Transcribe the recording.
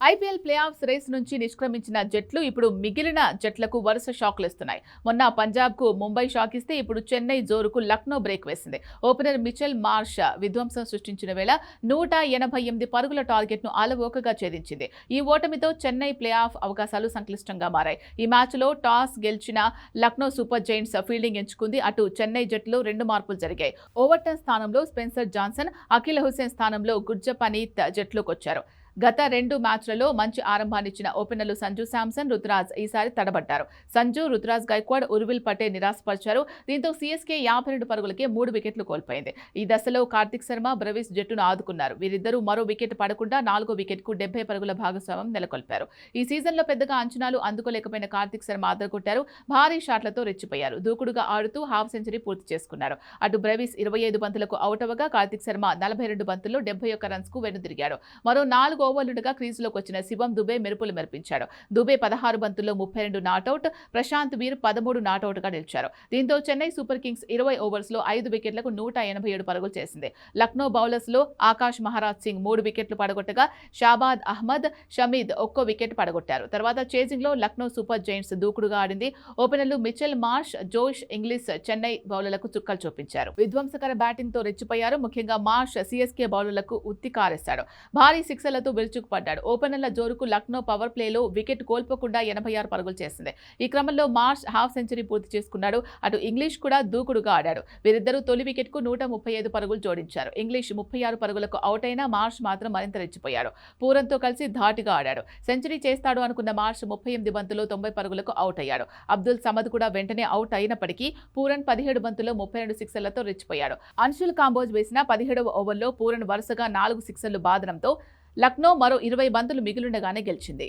IPL play offs race నుంచి నిష్క్రమించిన జట్లు ఇప్పుడు మిగిలిన జట్లకు వరుస షాక్లు ఇస్తున్నాయి. మొన్న పంజాబ్కు ముంబై షాక్ ఇస్తే ఇప్పుడు చెన్నై జోరుకు లక్నో బ్రేక్ వేసింది. ఓపెనర్ మిచెల్ మార్ష్ విధ్వంసం సృష్టించిన వేళ 188 పరుగుల టార్గెట్ను అలవోకగా ఛేదించింది. ఈ ఓటమితో చెన్నై ప్లే ఆఫ్ అవకాశాలు సంక్లిష్టంగా మారాయి. ఈ మ్యాచ్లో టాస్ గెలిచిన లక్నో సూపర్ జైంట్స్ ఫీల్డింగ్ ఎంచుకుంది. అటు చెన్నై జట్టులో 2 మార్పులు జరిగాయి. ఓవర్టన్ స్థానంలో స్పెన్సర్ జాన్సన్, అఖిల్ హుసేన్ స్థానంలో గుర్జపనీత్ జట్లోకి వచ్చారు. గత 2 మ్యాచ్లలో మంచి ఆరంభాన్నిచ్చిన ఓపెనర్లు సంజు శాంసన్, రుతురాజ్ ఈసారి తడబడ్డారు. సంజు, రుతురాజ్ గైక్వాడ్, ఉర్విల్ పటేల్ నిరాశపరిచారు. దీంతో సీఎస్కే 52 పరుగులకే 3 వికెట్లు కోల్పోయింది. ఈ దశలో కార్తిక్ శర్మ, బ్రవిస్ జట్టును ఆదుకున్నారు. వీరిద్దరూ మరో వికెట్ పడకుండా 4వ వికెట్కు 70 పరుగుల భాగస్వామ్యం నెలకొల్పారు. ఈ సీజన్లో పెద్దగా అంచనాలు అందుకోలేకపోయిన కార్తిక్ శర్మ అదరగొట్టారు. భారీ షాట్లతో రెచ్చిపోయారు. దూకుడుగా ఆడుతూ హాఫ్ సెంచరీ పూర్తి చేసుకున్నారు. అటు బ్రవిస్ 25 బంతులకు అవుట్ అవ్వగా కార్తిక్ శర్మ 42 బంతుల్లో 71 రన్స్కు వెనుదిరిగాడు. మరో 4 ఓవర్లుగా క్రీజులోకి వచ్చిన శివం దుబే మెరుపులు మెరిపించాడు. దుబే 16 బంతుల్లో 32 నాటౌట్, ప్రశాంత్ వీర్ 13 నాటౌట్గా నిలిచారు. దీంతో చెన్నై సూపర్ కింగ్స్ 20 ఓవర్స్లో 5 వికెట్లకు 187 పరుగులు చేసింది. లక్నో బౌలర్స్లో ఆకాష్ మహారాజ్ సింగ్ 3 వికెట్లు పడగొట్టగా షాబాద్ అహ్మద్, షమీద్ 1 వికెట్ పడగొట్టారు. తర్వాత చేజింగ్లో లక్నో సూపర్ జైంట్స్ దూకుడుగా ఆడింది. ఓపెనర్లు Mitchell Marsh, Josh Inglis Chennai బౌలర్లకు చుక్కలు చూపించారు. విధ్వంసకర బ్యాటింగ్తో రెచ్చిపోయారు. ముఖ్యంగా మార్ష్ సీఎస్కే బౌలర్లకు ఉత్తి కారేశాడు. భారీ సిక్సర్లతో విరుచుకుపడ్డాడు. ఓపెనర్ల జోరుకు లక్నో పవర్ ప్లేలో వికెట్ కోల్పోకుండా 86 పరుగులు చేసింది. ఈ క్రమంలో మార్ష్ హాఫ్ సెంచరీ పూర్తి చేసుకున్నాడు. అటు ఇంగ్లీష్ కూడా దూకుడుగా ఆడాడు. వీరిద్దరూ తొలి వికెట్కు 135 పరుగులు జోడించారు. ఇంగ్లీష్ 36 పరుగులకు అవుట్ అయినా మార్ష్ మాత్రం మరింత రెచ్చిపోయాడు. పూరన్తో కలిసి ధాటిగా ఆడాడు. సెంచరీ చేస్తాడు అనుకున్న మార్ష్ 38 బంతుల్లో 90 పరుగులకు అవుట్ అయ్యాడు. అబ్దుల్ సమద్ కూడా వెంటనే అవుట్ అయినప్పటికీ పూరన్ 17 బంతుల్లో 32 సిక్సర్లతో రెచ్చిపోయాడు. అన్షుల్ కాంబోజ్ వేసిన 17వ ఓవర్లో పూరన్ వరుసగా 4 సిక్సర్లు బాదడంతో లక్నో మరో 20 బంతులు మిగిలుండగానే గెలిచింది.